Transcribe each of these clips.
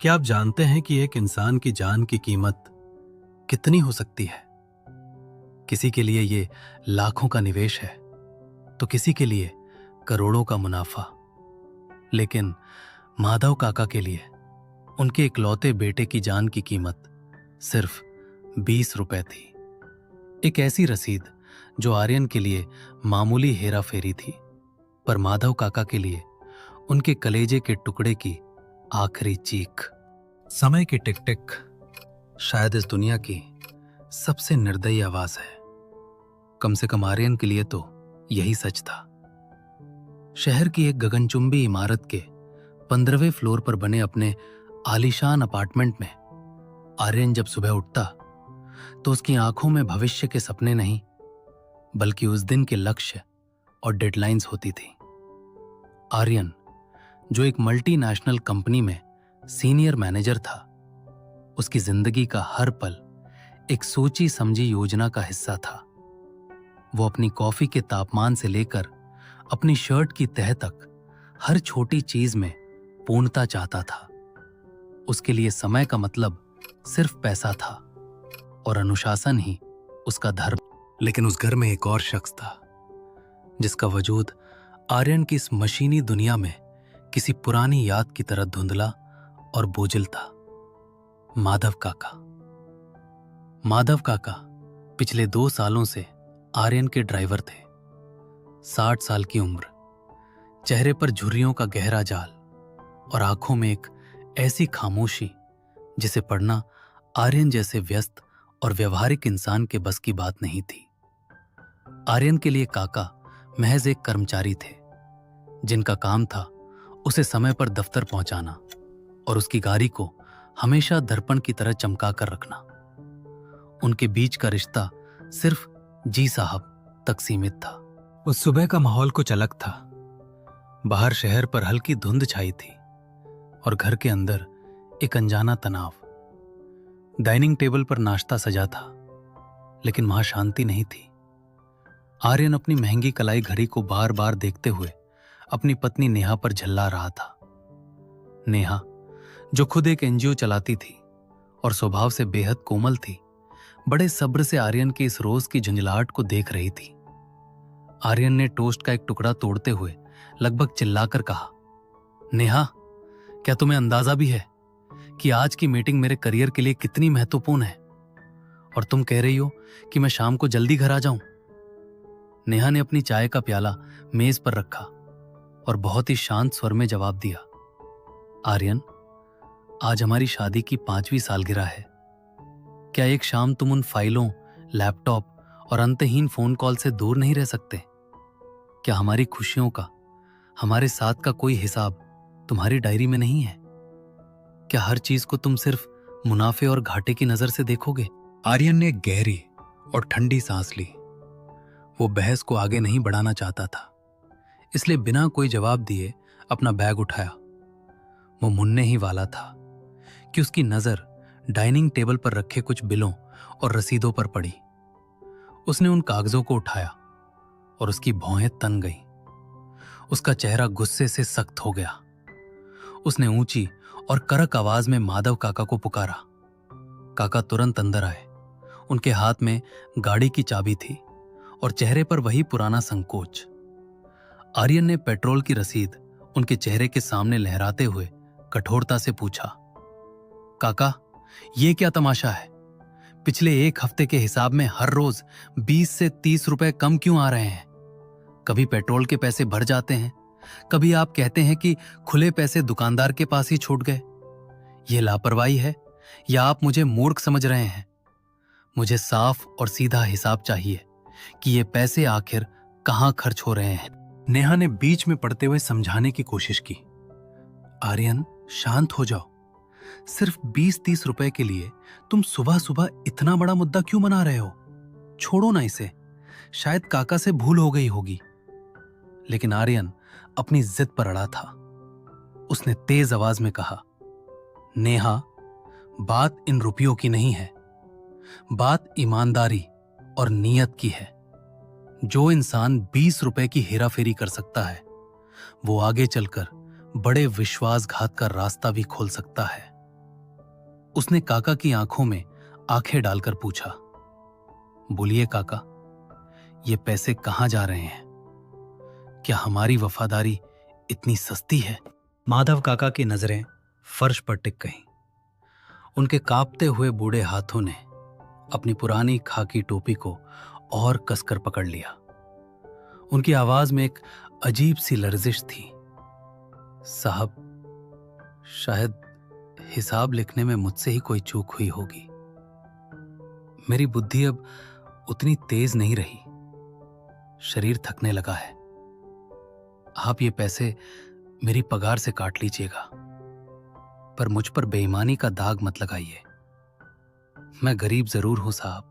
क्या आप जानते हैं कि एक इंसान की जान की कीमत कितनी हो सकती है? किसी के लिए ये लाखों का निवेश है, तो किसी के लिए करोड़ों का मुनाफा। लेकिन माधव काका के लिए उनके इकलौते बेटे की जान की कीमत सिर्फ 20 रुपए थी। एक ऐसी रसीद जो आर्यन के लिए मामूली हेरा फेरी थी, पर माधव काका के लिए उनके कलेजे के टुकड़े की आखिरी चीख। समय की टिक टिक शायद इस दुनिया की सबसे निर्दयी आवाज है। कम से कम आर्यन के लिए तो यही सच था। शहर की एक गगनचुंबी इमारत के 15वें फ्लोर पर बने अपने आलीशान अपार्टमेंट में आर्यन जब सुबह उठता तो उसकी आंखों में भविष्य के सपने नहीं, बल्कि उस दिन के लक्ष्य और डेडलाइंस होती थी। आर्यन, जो एक मल्टीनेशनल कंपनी में सीनियर मैनेजर था, उसकी जिंदगी का हर पल एक सोची समझी योजना का हिस्सा था। वो अपनी कॉफी के तापमान से लेकर अपनी शर्ट की तह तक हर छोटी चीज में पूर्णता चाहता था। उसके लिए समय का मतलब सिर्फ पैसा था और अनुशासन ही उसका धर्म। लेकिन उस घर में एक और शख्स था जिसका वजूद आर्यन की इस मशीनी दुनिया में किसी पुरानी याद की तरह धुंधला और बोझिल था। माधव काका। माधव काका पिछले 2 सालों से आर्यन के ड्राइवर थे। 60 साल की उम्र, चेहरे पर झुर्रियों का गहरा जाल और आंखों में एक ऐसी खामोशी जिसे पढ़ना आर्यन जैसे व्यस्त और व्यवहारिक इंसान के बस की बात नहीं थी। आर्यन के लिए काका महज एक कर्मचारी थे, जिनका काम था उसे समय पर दफ्तर पहुंचाना और उसकी गाड़ी को हमेशा दर्पण की तरह चमका कर रखना। उनके बीच का रिश्ता सिर्फ जी साहब तक सीमित था। उस सुबह का माहौल कुछ अलग था। बाहर शहर पर हल्की धुंध छाई थी और घर के अंदर एक अनजाना तनाव। डाइनिंग टेबल पर नाश्ता सजा था, लेकिन वहां शांति नहीं थी। आर्यन अपनी महंगी कलाई घड़ी को बार बार देखते हुए अपनी पत्नी नेहा पर झल्ला रहा था। नेहा, जो खुद एक एनजीओ चलाती थी और स्वभाव से बेहद कोमल थी, बड़े सब्र से आर्यन के इस रोज की झुंझलाहट को देख रही थी। आर्यन ने टोस्ट का एक टुकड़ा तोड़ते हुए लगभग चिल्लाकर कहा, नेहा, क्या तुम्हें अंदाजा भी है कि आज की मीटिंग मेरे करियर के लिए कितनी महत्वपूर्ण है? और तुम कह रही हो कि मैं शाम को जल्दी घर आ जाऊं। नेहा ने अपनी चाय का प्याला मेज पर रखा और बहुत ही शांत स्वर में जवाब दिया, आर्यन, आज हमारी शादी की 5वीं सालगिरह है। क्या एक शाम तुम उन फाइलों, लैपटॉप और अंतहीन फोन कॉल से दूर नहीं रह सकते? क्या हमारी खुशियों का, हमारे साथ का कोई हिसाब तुम्हारी डायरी में नहीं है? क्या हर चीज को तुम सिर्फ मुनाफे और घाटे की नजर से देखोगे? आर्यन ने गहरी और ठंडी सांस ली। वो बहस को आगे नहीं बढ़ाना चाहता था, इसलिए बिना कोई जवाब दिए अपना बैग उठाया। वो मुन्ने ही वाला था कि उसकी नजर डाइनिंग टेबल पर रखे कुछ बिलों और रसीदों पर पड़ी। उसने उन कागजों को उठाया और उसकी भौहें तन गईं। उसका चेहरा गुस्से से सख्त हो गया। उसने ऊंची और कड़क आवाज में माधव काका को पुकारा। काका तुरंत अंदर आए। उनके हाथ में गाड़ी की चाबी थी और चेहरे पर वही पुराना संकोच। आर्यन ने पेट्रोल की रसीद उनके चेहरे के सामने लहराते हुए कठोरता से पूछा, काका, ये क्या तमाशा है? पिछले 1 हफ्ते के हिसाब में हर रोज 20 से 30 रुपए कम क्यों आ रहे हैं? कभी पेट्रोल के पैसे भर जाते हैं, कभी आप कहते हैं कि खुले पैसे दुकानदार के पास ही छूट गए। यह लापरवाही है या आप मुझे मूर्ख समझ रहे हैं? मुझे साफ और सीधा हिसाब चाहिए कि ये पैसे आखिर कहां खर्च हो रहे हैं। नेहा ने बीच में पड़ते हुए समझाने की कोशिश की, आर्यन, शांत हो जाओ। सिर्फ 20-30 रुपए के लिए तुम सुबह सुबह इतना बड़ा मुद्दा क्यों बना रहे हो? छोड़ो ना इसे, शायद काका से भूल हो गई होगी। लेकिन आर्यन अपनी जिद पर अड़ा था। उसने तेज आवाज में कहा, नेहा, बात इन रुपयों की नहीं है, बात ईमानदारी और नीयत की है। जो इंसान 20 रुपए की हेराफेरी कर सकता है, वो आगे चलकर बड़े विश्वासघात का रास्ता भी खोल सकता है। उसने काका की आंखों में आंखें डालकर पूछा, बोलिए काका, ये पैसे कहाँ जा रहे हैं? क्या हमारी वफादारी इतनी सस्ती है? माधव काका की नजरें फर्श पर टिक गईं। उनके कांपते हुए बूढ़े हाथों ने अपनी पुरानी खाकी टोपी को और कसकर पकड़ लिया। उनकी आवाज में एक अजीब सी लर्जिश थी। साहब, शायद हिसाब लिखने में मुझसे ही कोई चूक हुई होगी। मेरी बुद्धि अब उतनी तेज नहीं रही। शरीर थकने लगा है। आप ये पैसे मेरी पगार से काट लीजिएगा, पर मुझ पर बेईमानी का दाग मत लगाइए। मैं गरीब जरूर हूं साहब,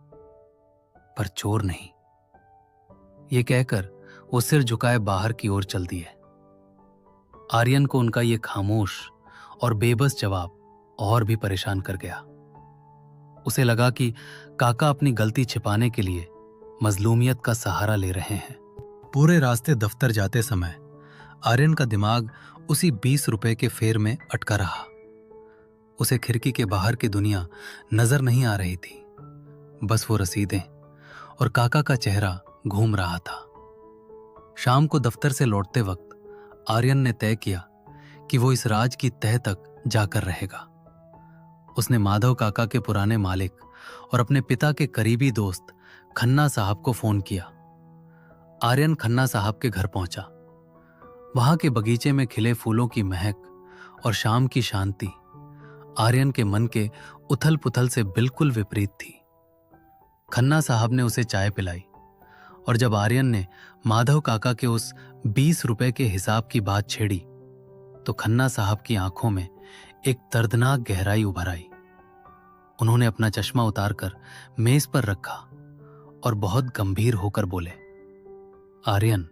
पर चोर नहीं। ये कहकर वो सिर झुकाए बाहर की ओर चल दिए। आर्यन को उनका ये खामोश और बेबस जवाब और भी परेशान कर गया। उसे लगा कि काका अपनी गलती छिपाने के लिए मजलूमियत का सहारा ले रहे हैं। पूरे रास्ते दफ्तर जाते समय आर्यन का दिमाग उसी 20 रुपए के फेर में अटका रहा। उसे खिड़की के बाहर की दुनिया नजर नहीं आ रही थी, बस वो रसीदें और काका का चेहरा घूम रहा था। शाम को दफ्तर से लौटते वक्त आर्यन ने तय किया कि वो इस राज की तह तक जाकर रहेगा। उसने माधव काका के पुराने मालिक और अपने पिता के करीबी दोस्त खन्ना साहब को फोन किया। आर्यन खन्ना साहब के घर पहुंचा। वहां के बगीचे में खिले फूलों की महक और शाम की शांति आर्यन के मन के उथल पुथल से बिल्कुल विपरीत थी। खन्ना साहब ने उसे चाय पिलाई और जब आर्यन ने माधव काका के उस 20 रुपए के हिसाब की बात छेड़ी तो खन्ना साहब की आंखों में एक दर्दनाक गहराई उभर आई। उन्होंने अपना चश्मा उतारकर मेज पर रखा और बहुत गंभीर होकर बोले, आर्यन,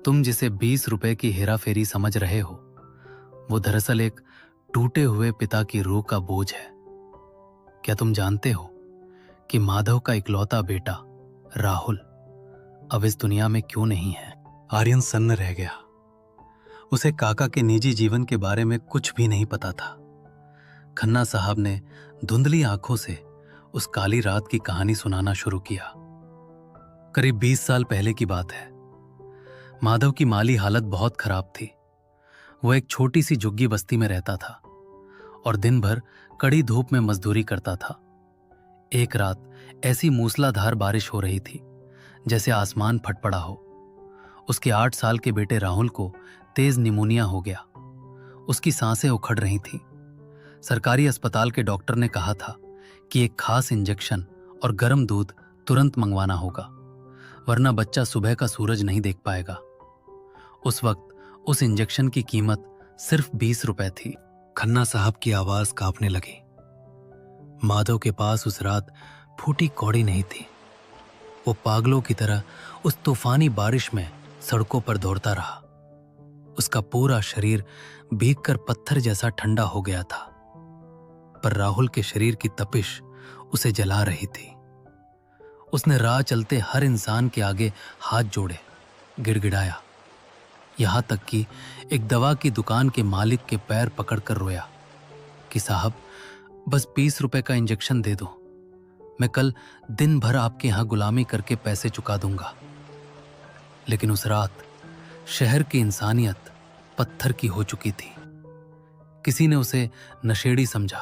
तुम जिसे 20 रुपए की हेराफेरी समझ रहे हो, वो दरअसल एक टूटे हुए पिता की रूह का बोझ है। क्या तुम जानते हो कि माधव का इकलौता बेटा राहुल अब इस दुनिया में क्यों नहीं है? आर्यन सन्न रह गया। उसे काका के निजी जीवन के बारे में कुछ भी नहीं पता था। खन्ना साहब ने धुंधली आंखों से उस काली रात की कहानी सुनाना शुरू किया। करीब 20 साल पहले की बात है। माधव की माली हालत बहुत खराब थी। वो एक छोटी सी झुग्गी बस्ती में रहता था और दिन भर कड़ी धूप में मजदूरी करता था। एक रात ऐसी मूसलाधार बारिश हो रही थी जैसे आसमान फट पड़ा हो। उसके 8 साल के बेटे राहुल को तेज निमोनिया हो गया। उसकी सांसें उखड़ रही थीं। सरकारी अस्पताल के डॉक्टर ने कहा था कि एक खास इंजेक्शन और गर्म दूध तुरंत मंगवाना होगा, वरना बच्चा सुबह का सूरज नहीं देख पाएगा। उस वक्त उस इंजेक्शन की कीमत सिर्फ 20 रुपए थी। खन्ना साहब की आवाज कांपने लगी। माधव के पास उस रात फूटी कौड़ी नहीं थी। वो पागलों की तरह उस तूफानी बारिश में सड़कों पर दौड़ता रहा। उसका पूरा शरीर भीगकर पत्थर जैसा ठंडा हो गया था, पर राहुल के शरीर की तपिश उसे जला रही थी। उसने राह चलते हर इंसान के आगे हाथ जोड़े, गिड़गिड़ाया, यहां तक कि एक दवा की दुकान के मालिक के पैर पकड़कर रोया कि साहब, बस 20 रुपए का इंजेक्शन दे दो, मैं कल दिन भर आपके यहां गुलामी करके पैसे चुका दूंगा। लेकिन उस रात शहर की इंसानियत पत्थर की हो चुकी थी। किसी ने उसे नशेड़ी समझा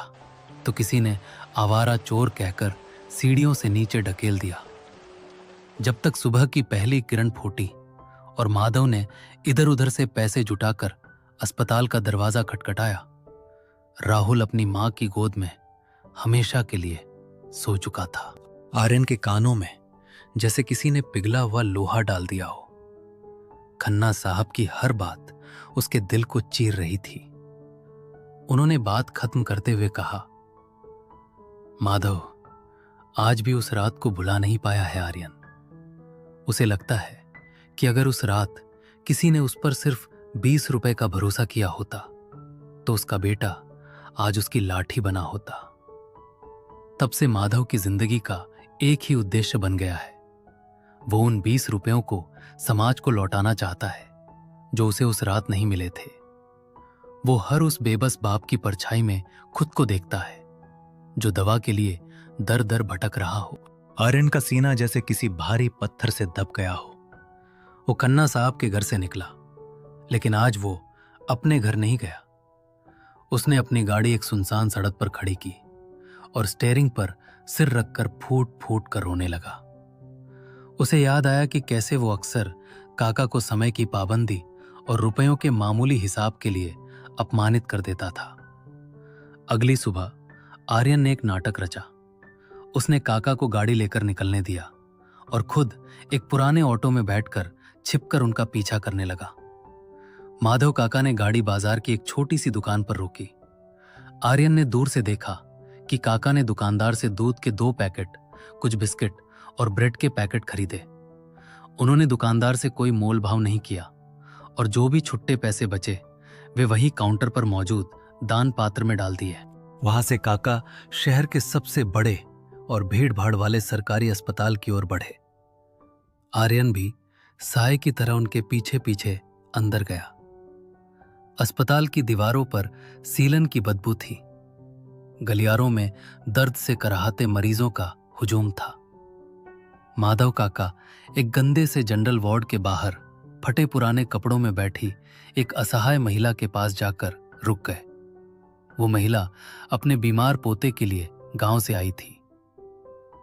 तो किसी ने आवारा चोर कहकर सीढ़ियों से नीचे ढकेल दिया। जब तक सुबह की पहली किरण फूटी और माधव ने इधर उधर से पैसे जुटाकर अस्पताल का दरवाजा खटखटाया, राहुल अपनी मां की गोद में हमेशा के लिए सो चुका था। आर्यन के कानों में जैसे किसी ने पिघला हुआ लोहा डाल दिया हो। खन्ना साहब की हर बात उसके दिल को चीर रही थी। उन्होंने बात खत्म करते हुए कहा, माधव आज भी उस रात को भुला नहीं पाया है आर्यन। उसे लगता है कि अगर उस रात किसी ने उस पर सिर्फ 20 रुपए का भरोसा किया होता तो उसका बेटा आज उसकी लाठी बना होता। तब से माधव की जिंदगी का एक ही उद्देश्य बन गया है। वो उन 20 रुपयों को समाज को लौटाना चाहता है जो उसे उस रात नहीं मिले थे। वो हर उस बेबस बाप की परछाई में खुद को देखता है जो दवा के लिए दर दर भटक रहा हो। आर्यन का सीना जैसे किसी भारी पत्थर से दब गया हो। वो खन्ना साहब के घर से निकला, लेकिन आज वो अपने घर नहीं गया। उसने अपनी गाड़ी एक सुनसान सड़क पर खड़ी की और स्टीयरिंग पर सिर रखकर फूट फूट कर रोने लगा। उसे याद आया कि कैसे वो अक्सर काका को समय की पाबंदी और रुपयों के मामूली हिसाब के लिए अपमानित कर देता था। अगली सुबह आर्यन ने एक नाटक रचा। उसने काका को गाड़ी लेकर निकलने दिया और खुद एक पुराने ऑटो में बैठकर छिपकर उनका पीछा करने लगा। माधव काका ने गाड़ी बाजार की एक छोटी सी दुकान पर रोकी। आर्यन ने दूर से देखा कि काका ने दुकानदार से दूध के 2 पैकेट, कुछ बिस्किट और ब्रेड के पैकेट खरीदे। उन्होंने दुकानदार से कोई मोल भाव नहीं किया और जो भी छुट्टे पैसे बचे वे वही काउंटर पर मौजूद दान पात्र में डाल दिए। वहां से काका शहर के सबसे बड़े और भीड़ भाड़ वाले सरकारी अस्पताल की ओर बढ़े। आर्यन भी साए की तरह उनके पीछे पीछे अंदर गया। अस्पताल की दीवारों पर सीलन की बदबू थी। गलियारों में दर्द से कराहते मरीजों का हुजूम था। माधव काका एक गंदे से जनरल वार्ड के बाहर फटे पुराने कपड़ों में बैठी एक असहाय महिला के पास जाकर रुक गए। वो महिला अपने बीमार पोते के लिए गांव से आई थी।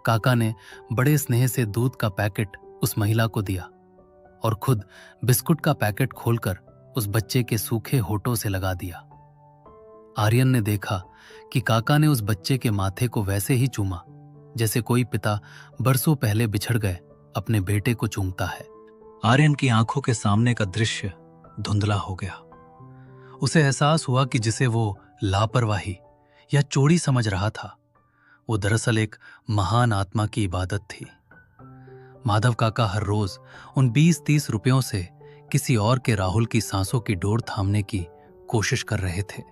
काका ने बड़े स्नेह से दूध का पैकेट उस महिला को दिया और खुद बिस्कुट का पैकेट खोलकर उस बच्चे के सूखे होठों से लगा दिया। आर्यन ने देखा कि काका ने उस बच्चे के माथे को वैसे ही चूमा जैसे कोई पिता बरसों पहले बिछड़ गए अपने बेटे को चूमता है। आर्यन की आंखों के सामने का दृश्य धुंधला हो गया। उसे एहसास हुआ कि जिसे वो लापरवाही या चोरी समझ रहा था वो दरअसल एक महान आत्मा की इबादत थी। माधव काका हर रोज उन 20-30 रुपयों से किसी और के राहुल की सांसों की डोर थामने की कोशिश कर रहे थे।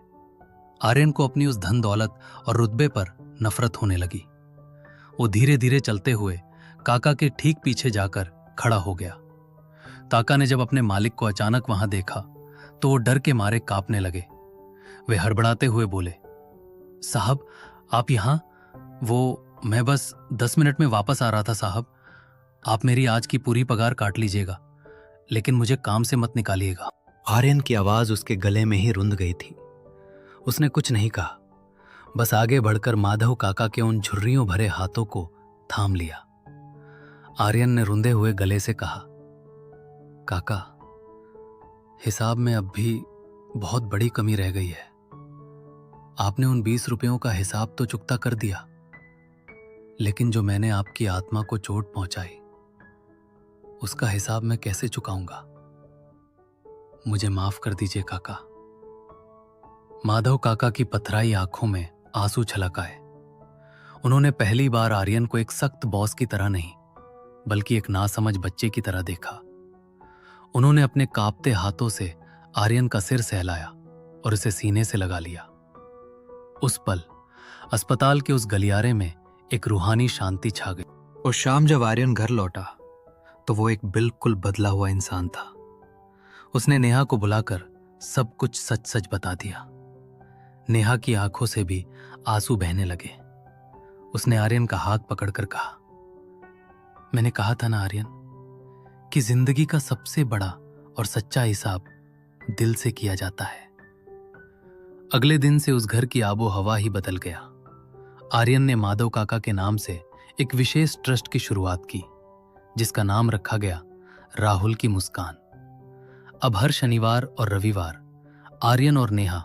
आर्यन को अपनी उस धन दौलत और रुतबे पर नफरत होने लगी। वो धीरे धीरे चलते हुए काका के ठीक पीछे जाकर खड़ा हो गया। काका ने जब अपने मालिक को अचानक वहां देखा तो वो डर के मारे कांपने लगे। वे हड़बड़ाते हुए बोले, साहब आप यहां? वो मैं बस 10 मिनट में वापस आ रहा था साहब। आप मेरी आज की पूरी पगार काट लीजिएगा, लेकिन मुझे काम से मत निकालिएगा। आर्यन की आवाज उसके गले में ही रुंध गई थी। उसने कुछ नहीं कहा, बस आगे बढ़कर माधव काका के उन झुर्रियों भरे हाथों को थाम लिया। आर्यन ने रुंधे हुए गले से कहा, काका हिसाब में अब भी बहुत बड़ी कमी रह गई है। आपने उन 20 रुपयों का हिसाब तो चुकता कर दिया, लेकिन जो मैंने आपकी आत्मा को चोट पहुंचाई उसका हिसाब मैं कैसे चुकाऊंगा? मुझे माफ कर दीजिए काका। माधव काका की पथराई आंखों में आंसू छलक आए। उन्होंने पहली बार आर्यन को एक सख्त बॉस की तरह नहीं बल्कि एक नासमझ बच्चे की तरह देखा। उन्होंने अपने कांपते हाथों से आर्यन का सिर सहलाया और उसे सीने से लगा लिया। उस पल अस्पताल के उस गलियारे में एक रूहानी शांति छा गई। और शाम जब आर्यन घर लौटा तो वो एक बिल्कुल बदला हुआ इंसान था। उसने नेहा को बुलाकर सब कुछ सच सच बता दिया। नेहा की आंखों से भी आंसू बहने लगे। उसने आर्यन का हाथ पकड़कर कहा, मैंने कहा था ना आर्यन कि जिंदगी का सबसे बड़ा और सच्चा हिसाब दिल से किया जाता है। अगले दिन से उस घर की आबो हवा ही बदल गया। आर्यन ने माधव काका के नाम से एक विशेष ट्रस्ट की शुरुआत की जिसका नाम रखा गया राहुल की मुस्कान। अब हर शनिवार और रविवार आर्यन और नेहा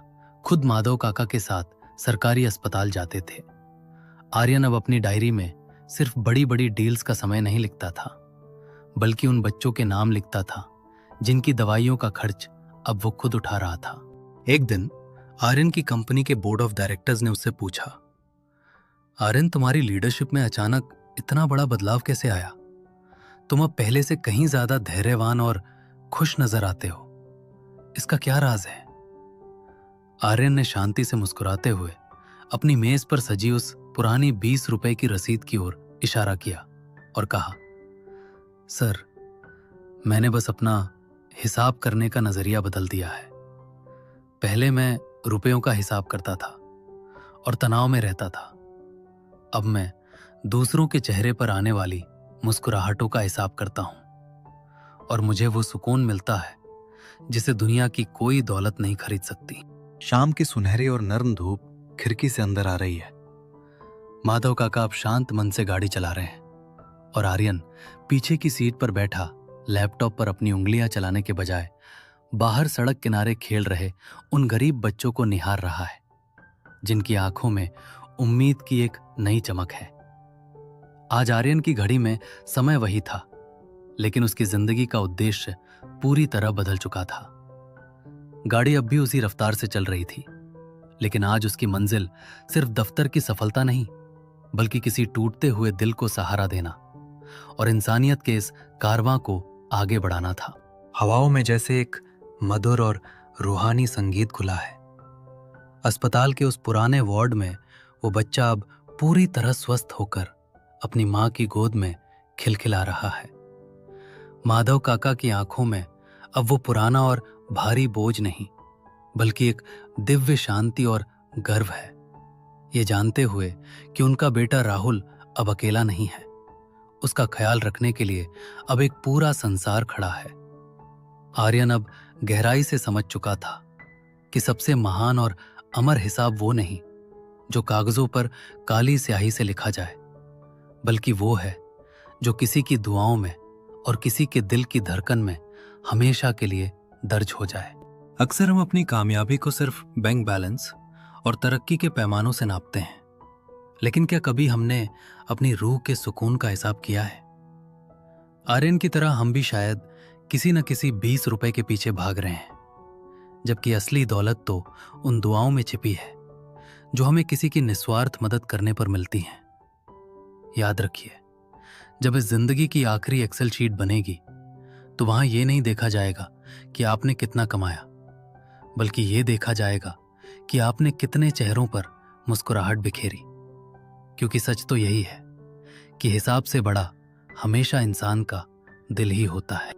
खुद माधव काका के साथ सरकारी अस्पताल जाते थे। आर्यन अब अपनी डायरी में सिर्फ बड़ी बड़ी डील्स का समय नहीं लिखता था, बल्कि उन बच्चों के नाम लिखता था जिनकी दवाइयों का खर्च अब वो खुद उठा रहा था। एक दिन आर्यन की कंपनी के बोर्ड ऑफ डायरेक्टर्स ने उससे पूछा, आर्यन तुम्हारी लीडरशिप में अचानक इतना बड़ा बदलाव कैसे आया? तुम अब पहले से कहीं ज्यादा धैर्यवान और खुश नजर आते हो। इसका क्या राज है? आर्यन ने शांति से मुस्कुराते हुए अपनी मेज पर सजी उस पुरानी 20 रुपए की रसीद की ओर इशारा किया और कहा, सर मैंने बस अपना हिसाब करने का नजरिया बदल दिया है। पहले मैं रुपयों का हिसाब करता था और तनाव में रहता था, अब मैं दूसरों के चेहरे पर आने वाली मुस्कुराहटों का हिसाब करता हूं और मुझे वो सुकून मिलता है जिसे दुनिया की कोई दौलत नहीं खरीद सकती। शाम की सुनहरी और नर्म धूप खिड़की से अंदर आ रही है। माधव काका अब शांत मन से गाड़ी चला रहे हैं और आर्यन पीछे की सीट पर बैठा लैपटॉप पर अपनी उंगलियां चलाने के बजाय बाहर सड़क किनारे खेल रहे उन गरीब बच्चों को निहार रहा है जिनकी आंखों में उम्मीद की एक नई चमक है। आज आर्यन की घड़ी में समय वही था, लेकिन उसकी जिंदगी का उद्देश्य पूरी तरह बदल चुका था। गाड़ी अब भी उसी रफ्तार से चल रही थी, लेकिन आज उसकी मंजिल सिर्फ दफ्तर की सफलता नहीं, बल्कि किसी टूटते हुए दिल को सहारा देना और इंसानियत के इस कारवां को आगे बढ़ाना था। हवाओं में जैसे एक मधुर और रूहानी संगीत घुला है। अस्पताल के उस पुराने वार्ड में वो बच्चा अब पूरी तरह स्वस्थ होकर अपनी मां की गोद में खिलखिला रहा है। माधव काका की आंखों में अब वो पुराना और भारी बोझ नहीं, बल्कि एक दिव्य शांति और गर्व है, ये जानते हुए कि उनका बेटा राहुल अब अकेला नहीं है। उसका ख्याल रखने के लिए अब एक पूरा संसार खड़ा है। आर्यन अब गहराई से समझ चुका था कि सबसे महान और अमर हिसाब वो नहीं जो कागजों पर काली स्याही से लिखा जाए, बल्कि वो है जो किसी की दुआओं में और किसी के दिल की धड़कन में हमेशा के लिए दर्ज हो जाए। अक्सर हम अपनी कामयाबी को सिर्फ बैंक बैलेंस और तरक्की के पैमानों से नापते हैं, लेकिन क्या कभी हमने अपनी रूह के सुकून का हिसाब किया है? आर्यन की तरह हम भी शायद किसी न किसी 20 रुपए के पीछे भाग रहे हैं, जबकि असली दौलत तो उन दुआओं में छिपी है जो हमें किसी की निस्वार्थ मदद करने पर मिलती हैं। याद रखिए, जब इस जिंदगी की आखिरी एक्सेल शीट बनेगी तो वहां ये नहीं देखा जाएगा कि आपने कितना कमाया, बल्कि ये देखा जाएगा कि आपने कितने चेहरों पर मुस्कुराहट बिखेरी। क्योंकि सच तो यही है कि हिसाब से बड़ा हमेशा इंसान का दिल ही होता है।